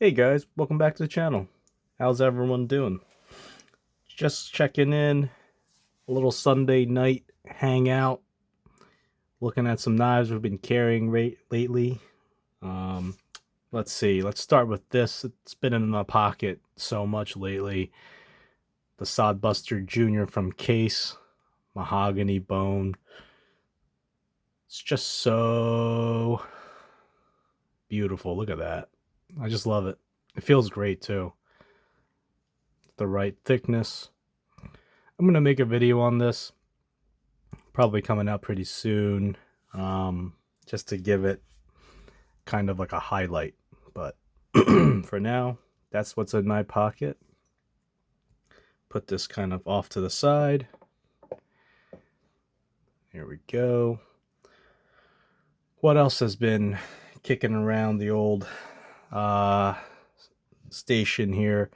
Hey guys, welcome back to the channel. How's everyone doing? Just checking in, a little Sunday night hangout, looking at some knives we've been carrying lately. Um, let's see, let's start with this. It's been in my pocket so much lately. The Sodbuster Jr. from Case, mahogany bone. It's just so beautiful. Look at that. I just love it. It feels great too. The right thickness. I'm gonna make a video on this, probably coming out pretty soon, um, just to give it kind of like a highlight. But for now, that's what's in my pocket. Put this kind of off to the side. Here we go. What else has been kicking around the old uh, station here?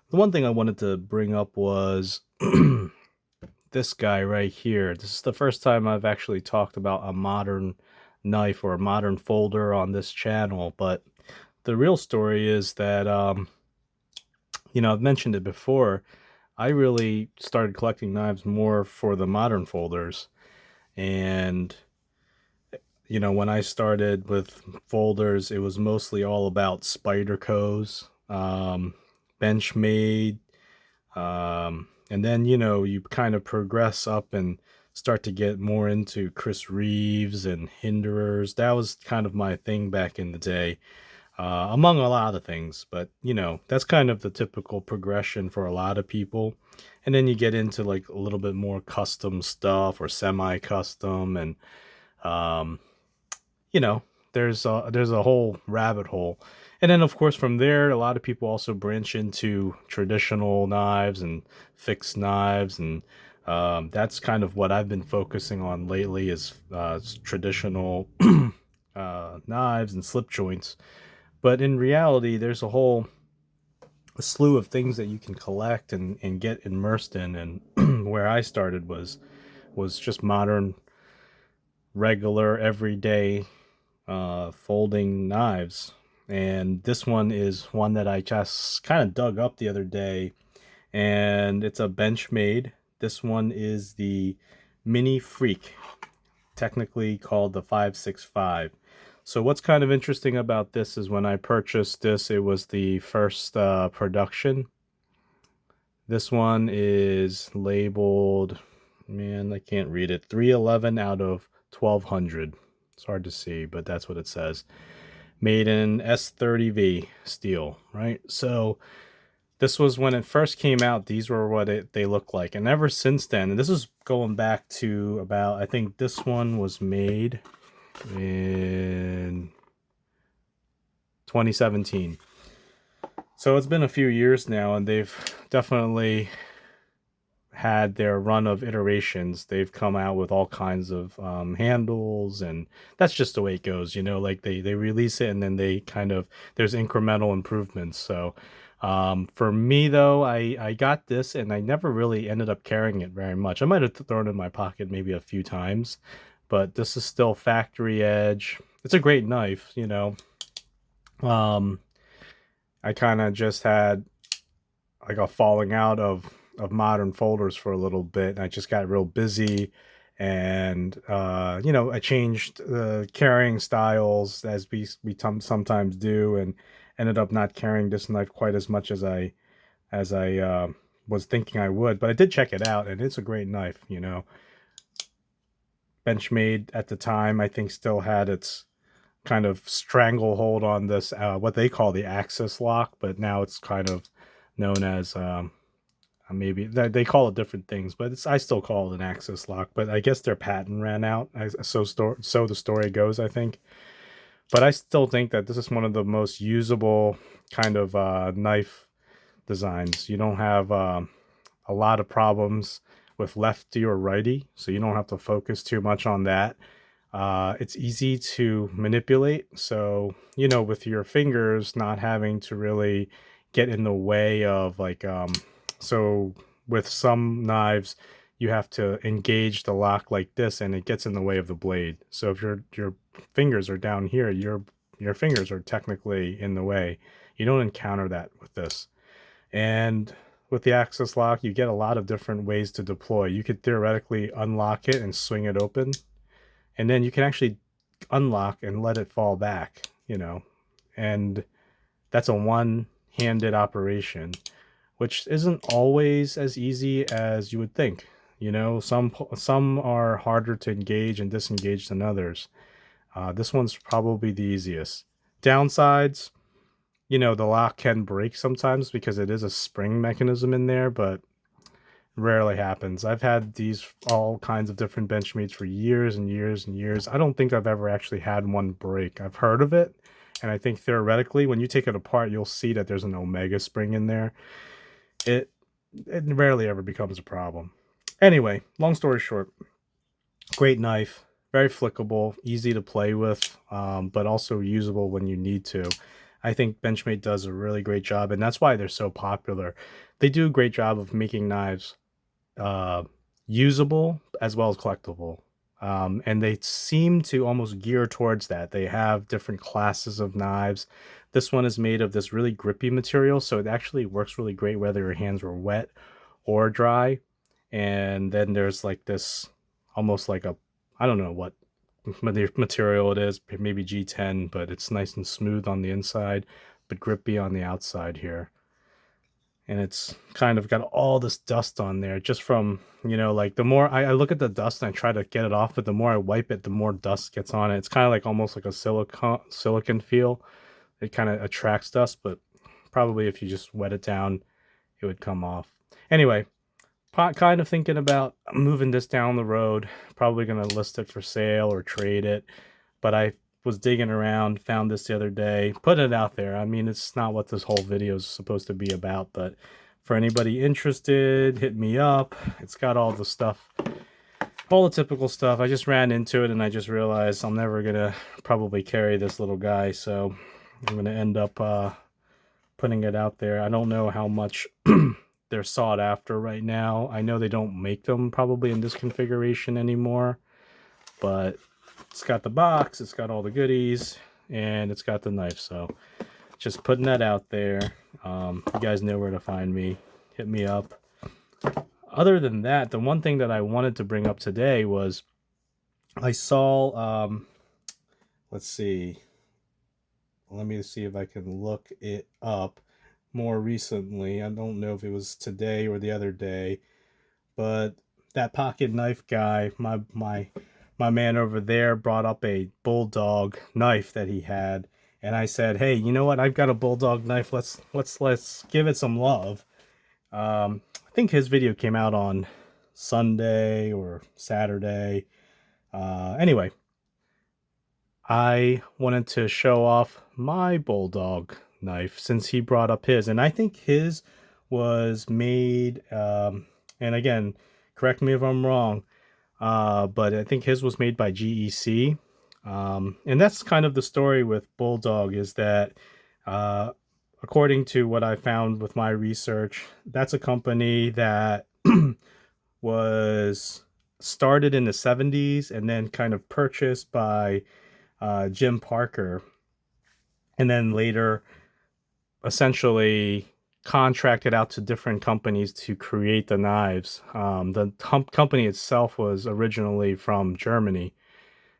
The one thing I wanted to bring up was this guy right here. This is the first time I've actually talked about a modern knife or a modern folder on this channel, but the real story is that I've mentioned it before. I really started collecting knives more for the modern folders, and when I started with folders, it was mostly all about Spyderco's, Benchmade, and then you kind of progress up and start to get more into Chris Reeves and Hinderers. That was kind of my thing back in the day, among a lot of things. But that's kind of the typical progression for a lot of people. And then you get into like a little bit more custom stuff or semi-custom, and um, you know, there's a whole rabbit hole. And then of course from there, a lot of people also branch into traditional knives and fixed knives, and that's kind of what I've been focusing on lately is traditional knives and slip joints. But in reality, there's a slew of things that you can collect and get immersed in. And where I started was just modern, regular, everyday folding knives. And this one is one that I just kind of dug up the other day, and it's a Benchmade. This one is the Mini Freak, technically called the 565. So what's kind of interesting about this is when I purchased this, it was the first production. This one is labeled, man, I can't read it, 311 out of 1200. It's hard to see, but that's what it says. Made in S30V steel, right? So this was when it first came out. These were what they look like. And ever since then, and this is going back to about, I think this one was made in 2017. So it's been a few years now, and they've definitely had their run of iterations. They've come out with all kinds of handles, and that's just the way it goes. Like they release it, and then they kind of, there's incremental improvements. So for me though, I got this, and I never really ended up carrying it very much. I might have thrown it in my pocket maybe a few times, but this is still factory edge. It's a great knife. um I kind of just had like a falling out of modern folders for a little bit. I just got real busy, and I changed carrying styles, as we sometimes do, and ended up not carrying this knife quite as much as I was thinking I would. But I did check it out, and it's a great knife. Benchmade at the time, I think, still had its kind of stranglehold on this, what they call the axis lock, but now it's kind of known as maybe they call it different things, but I still call it an axis lock. But I guess their patent ran out, so the story goes, I think. But I still think that this is one of the most usable kind of knife designs. You don't have a lot of problems with lefty or righty, so you don't have to focus too much on that. It's easy to manipulate, so with your fingers not having to really get in the way of like so with some knives you have to engage the lock like this, and it gets in the way of the blade. So if your fingers are down here, your fingers are technically in the way. You don't encounter that with this. And with the access lock, you get a lot of different ways to deploy. You could theoretically unlock it and swing it open, and then you can actually unlock and let it fall back, and that's a one-handed operation, which isn't always as easy as you would think. Some are harder to engage and disengage than others. This one's probably the easiest. Downsides, the lock can break sometimes because it is a spring mechanism in there, but rarely happens. I've had these all kinds of different Benchmates for years and years and years. I don't think I've ever actually had one break. I've heard of it, and I think theoretically, when you take it apart, you'll see that there's an omega spring in there. It rarely ever becomes a problem. Anyway, long story short, great knife, very flickable, easy to play with, but also usable when you need to. I think Benchmade does a really great job, and that's why they're so popular. They do a great job of making knives usable as well as collectible. And they seem to almost gear towards that. They have different classes of knives. This one is made of this really grippy material, so it actually works really great whether your hands were wet or dry. And then there's like this almost like I don't know what material it is, maybe G10, but it's nice and smooth on the inside, but grippy on the outside here. And it's kind of got all this dust on there just from, like the more I look at the dust and I try to get it off, but the more I wipe it, the more dust gets on it. It's kind of like almost like a silicon feel. It kind of attracts dust, but probably if you just wet it down, it would come off. Anyway, kind of thinking about moving this down the road, probably going to list it for sale or trade it, but I was digging around, found this the other day, put it out there. I mean, it's not what this whole video is supposed to be about, but for anybody interested, hit me up. It's got all the stuff, all the typical stuff. I just ran into it and I just realized I'm never gonna probably carry this little guy, so I'm gonna end up putting it out there. I don't know how much they're sought after right now. I know they don't make them probably in this configuration anymore, but it's got the box, it's got all the goodies, and it's got the knife. So just putting that out there. You guys know where to find me. Hit me up. Other than that, the one thing that I wanted to bring up today was I saw, let's see. Let me see if I can look it up more recently. I don't know if it was today or the other day, but that pocket knife guy, my man over there brought up a bulldog knife that he had, and I said, hey, you know what, I've got a bulldog knife, let's give it some love. I think his video came out on Sunday or Saturday. Anyway, I wanted to show off my bulldog knife since he brought up his, and I think his was made, and again, correct me if I'm wrong, but I think his was made by GEC. And that's kind of the story with Bulldog, is that according to what I found with my research, that's a company that was started in the 70s and then kind of purchased by Jim Parker, and then later essentially contracted out to different companies to create the knives. The company itself was originally from Germany,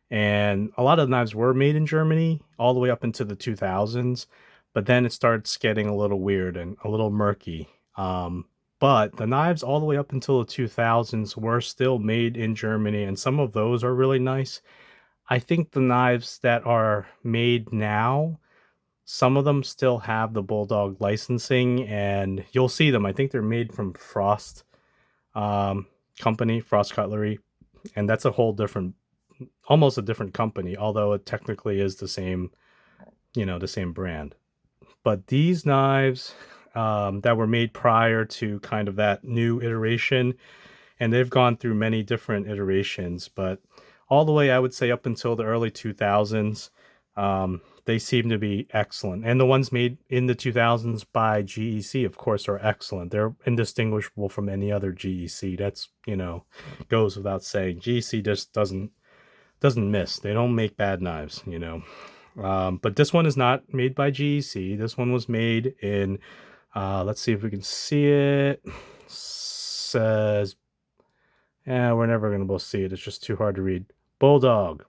and a lot of the knives were made in Germany all the way up into the 2000s, but then it starts getting a little weird and a little murky. But the knives all the way up until the 2000s were still made in Germany, and some of those are really nice. I think the knives that are made now, some of them still have the Bulldog licensing, and you'll see them. I think they're made from Frost company, Frost Cutlery, and that's a whole different, almost a different company, although it technically is the same, the same brand. But these knives that were made prior to kind of that new iteration, and they've gone through many different iterations, but all the way, I would say, up until the early 2000s, they seem to be excellent. And the ones made in the 2000s by GEC, of course, are excellent. They're indistinguishable from any other GEC. That's, goes without saying. GEC just doesn't miss. They don't make bad knives, But this one is not made by GEC. This one was made in, let's see if we can see it. Says, we're never going to be able to see it. It's just too hard to read. Bulldog.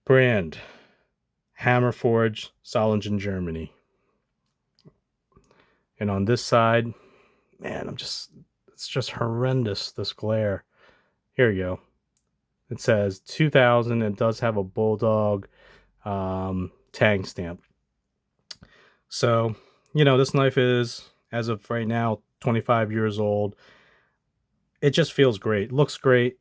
Brand. Hammerforge, Solingen, Germany. And on this side, man, it's just horrendous, this glare. Here we go. It says 2000. It does have a Bulldog tang stamp. So, this knife is, as of right now, 25 years old. It just feels great. Looks great.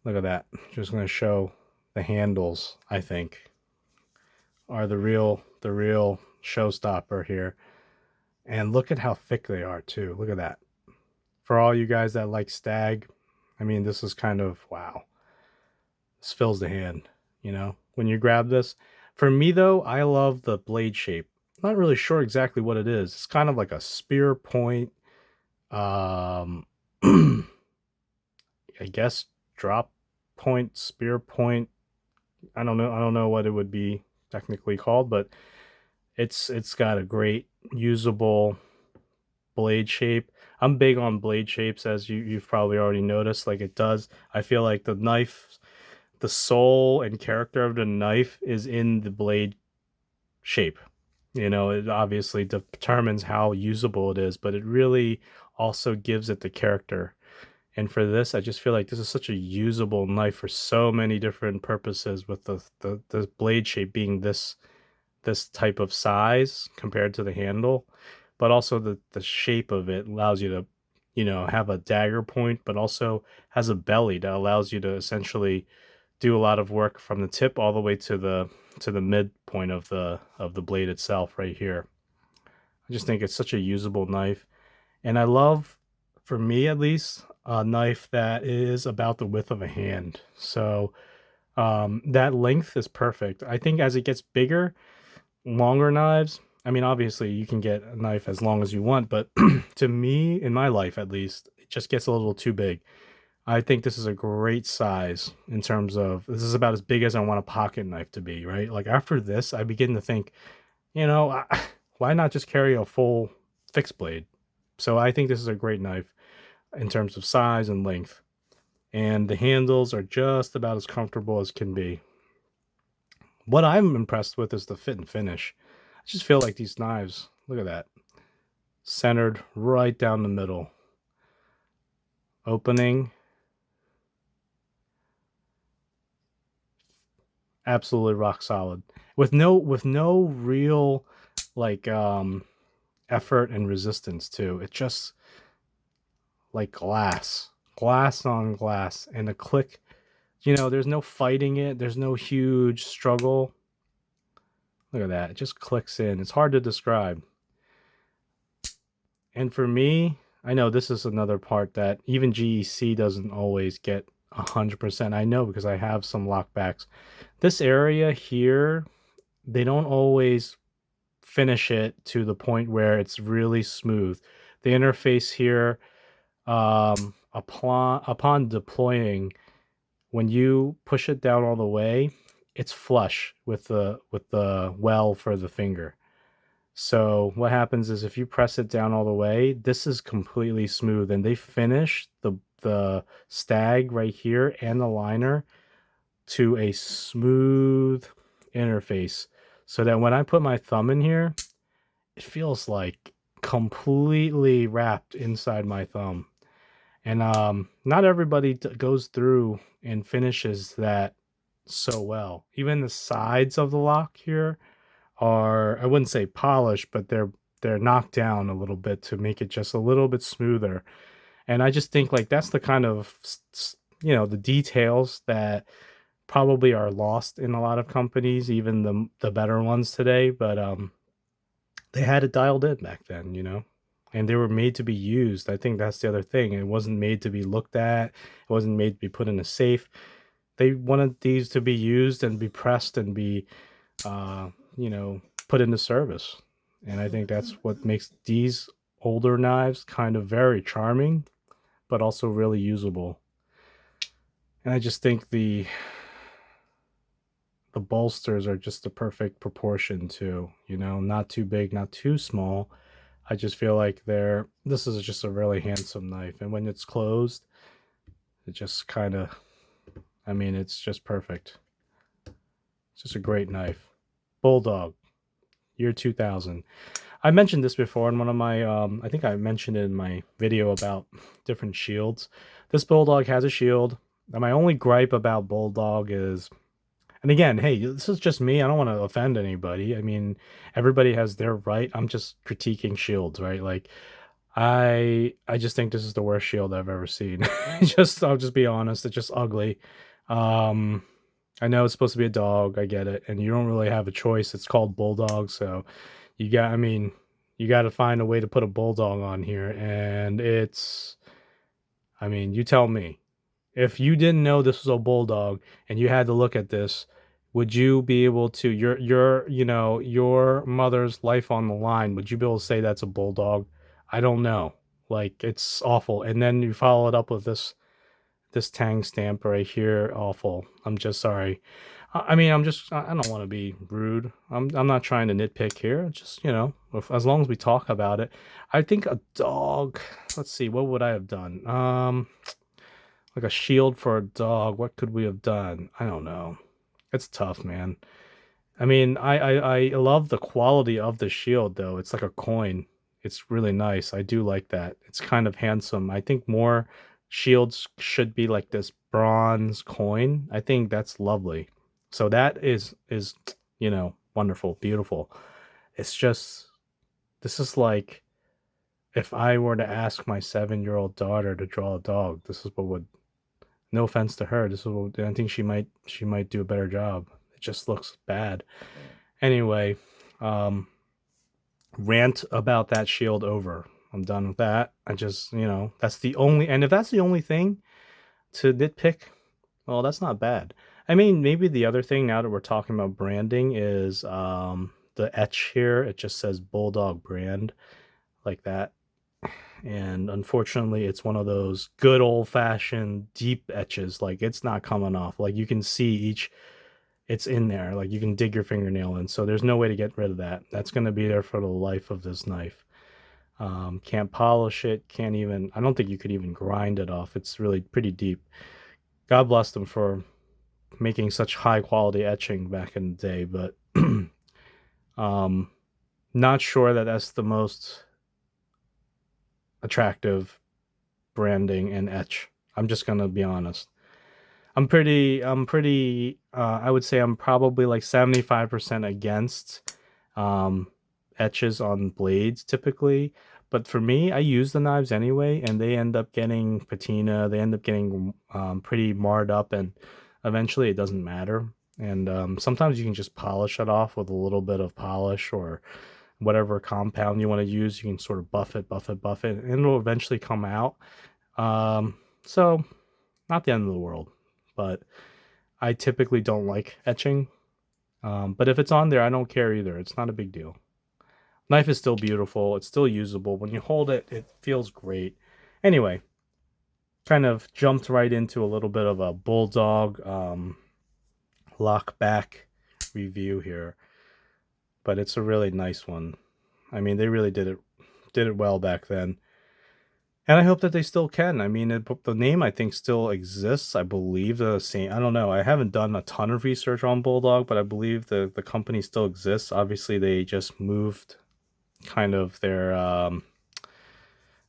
Look at that. Just going to show the handles, I think, are the real showstopper here. And look at how thick they are, too. Look at that. For all you guys that like stag, I mean, this is kind of, wow. This fills the hand, when you grab this. For me, though, I love the blade shape. I'm not really sure exactly what it is. It's kind of like a spear point. I guess drop point, spear point. I don't know what it would be technically called, but it's got a great usable blade shape. I'm big on blade shapes, as you've probably already noticed. Like, it does, I feel like the knife, the soul and character of the knife is in the blade shape. It obviously determines how usable it is, but it really also gives it the character. And for this, I just feel like this is such a usable knife for so many different purposes, with the blade shape being this type of size compared to the handle, but also the shape of it allows you to, have a dagger point, but also has a belly that allows you to essentially do a lot of work from the tip all the way to the midpoint of the blade itself right here. I just think it's such a usable knife. And I love, for me at least, a knife that is about the width of a hand. So that length is perfect. I think as it gets bigger, longer knives, I mean, obviously you can get a knife as long as you want, but to me, in my life at least, it just gets a little too big. I think this is a great size in terms of, this is about as big as I want a pocket knife to be, right? Like, after this, I begin to think, why not just carry a full fixed blade? So I think this is a great knife in terms of size and length. And the handles are just about as comfortable as can be. What I'm impressed with is the fit and finish. I just feel like these knives, look at that, centered right down the middle. Opening, absolutely rock solid. With no real, like, effort and resistance too. It's just like glass on glass, and a click. There's no fighting it. There's no huge struggle. Look at that. It just clicks in. It's hard to describe. And for me, I know this is another part that even GEC doesn't always get 100%. I know, because I have some lockbacks. This area here, they don't always finish it to the point where it's really smooth. The interface here, upon deploying, when you push it down all the way, it's flush with the well for the finger. So what happens is, if you press it down all the way, this is completely smooth, and they finish the stag right here and the liner to a smooth interface, so that when I put my thumb in here, it feels like completely wrapped inside my thumb. And not everybody goes through and finishes that so well. Even the sides of the lock here are, I wouldn't say polished, but they're knocked down a little bit to make it just a little bit smoother. And I just think, like, that's the kind of, the details that probably are lost in a lot of companies, even the better ones today. But they had it dialed in back then. And they were made to be used. I think that's the other thing. It wasn't made to be looked at. It wasn't made to be put in a safe. They wanted these to be used and be pressed and be, put into service. And I think that's what makes these older knives kind of very charming, but also really usable. And I just think the bolsters are just the perfect proportion too, you know, not too big, not too small. I just feel like this is just a really handsome knife. And when it's closed, it just kind of, I mean, it's just perfect. It's just a great knife. Bulldog, year 2000. I mentioned this before in one of my, I think I mentioned it in my video about different shields. This Bulldog has a shield. And my only gripe about Bulldog is, and again, hey, this is just me. I don't want to offend anybody. I mean, everybody has their right. I'm just critiquing shields, right? Like, I just think this is the worst shield I've ever seen. I'll just be honest, it's just ugly. Um, I know it's supposed to be a dog. I get it, and you don't really have a choice. It's called Bulldog, so I mean, you got to find a way to put a bulldog on here, and I mean, you tell me. If you didn't know this was a bulldog and you had to look at this, would you be able to your mother's life on the line, would you be able to say that's a bulldog? I don't know. Like, it's awful. And then you follow it up with this Tang stamp right here. Awful. I'm just sorry. I mean, I don't want to be rude. I'm not trying to nitpick here. Just, as long as we talk about it. I think a dog, let's see, what would I have done? Like a shield for a dog. What could we have done? I don't know. It's tough, man. I mean, I love the quality of the shield though. It's like a coin. It's really nice. I do like that. It's kind of handsome. I think more shields should be like this bronze coin. I think that's lovely. So that is wonderful, beautiful. It's just this is like if I were to ask my 7-year-old daughter to draw a dog, this is what would, no offense to her, this is what I think she might do a better job. It just looks bad. Anyway, um rant about that shield over. I'm done with that. I just, that's the only, and if that's the only thing to nitpick, well, that's not bad. I mean, maybe the other thing now that we're talking about branding is the etch here. It just says Bulldog brand like that. And unfortunately, it's one of those good old fashioned deep etches. Like, it's not coming off. Like, you can see it's in there. Like, you can dig your fingernail in. So there's no way to get rid of that. That's going to be there for the life of this knife. Can't polish it. Can't even, I don't think you could even grind it off. It's really pretty deep. God bless them for making such high quality etching back in the day, but um, not sure that that's the most attractive branding and etch. I'm just gonna be honest. I would say I'm probably like 75% against um, etches on blades typically. But for me, I use the knives anyway, and they end up getting patina. They end up getting pretty marred up, and eventually it doesn't matter. And sometimes you can just polish it off with a little bit of polish or whatever compound you want to use. You can sort of buff it, buff it, buff it, and it'll eventually come out. So not the end of the world, but I typically don't like etching. But if it's on there, I don't care either. It's not a big deal. Knife is still beautiful. It's still usable. When you hold it, it feels great. Anyway, kind of jumped right into a little bit of a Bulldog lock back review here, but it's a really nice one. I mean, they really did it well back then. And I hope that they still can. I mean, the name I think still exists. I believe the same. I don't know. I haven't done a ton of research on Bulldog, but I believe the company still exists. Obviously, they just moved kind of their. I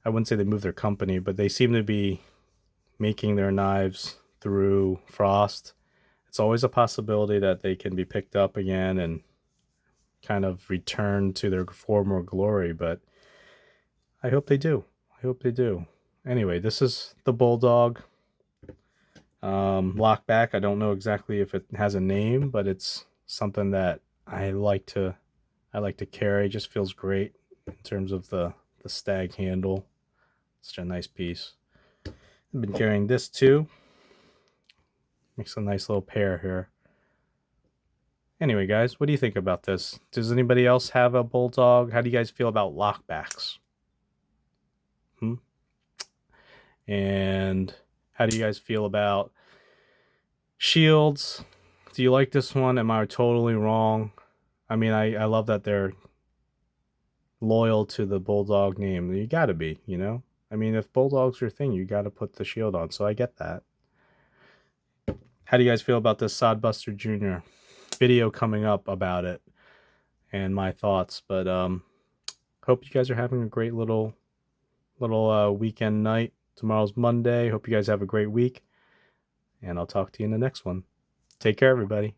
wouldn't say they moved their company, but they seem to be making their knives through Frost. It's always a possibility that they can be picked up again and kind of return to their former glory, but I hope they do. I hope they do. Anyway, this is the Bulldog lockback. I don't know exactly if it has a name, but it's something that I like to carry. It just feels great in terms of the stag handle. Such a nice piece. I've been carrying this too. Makes a nice little pair here. Anyway, guys, what do you think about this? Does anybody else have a Bulldog? How do you guys feel about lockbacks? And how do you guys feel about shields? Do you like this one? Am I totally wrong? I mean, I love that they're loyal to the Bulldog name. You gotta be, you know? I mean, if Bulldog's your thing, you gotta put the shield on, so I get that. How do you guys feel about this Sodbuster Jr. video coming up about it and my thoughts? But hope you guys are having a great little weekend night. Tomorrow's Monday. Hope you guys have a great week, and I'll talk to you in the next one. Take care, everybody.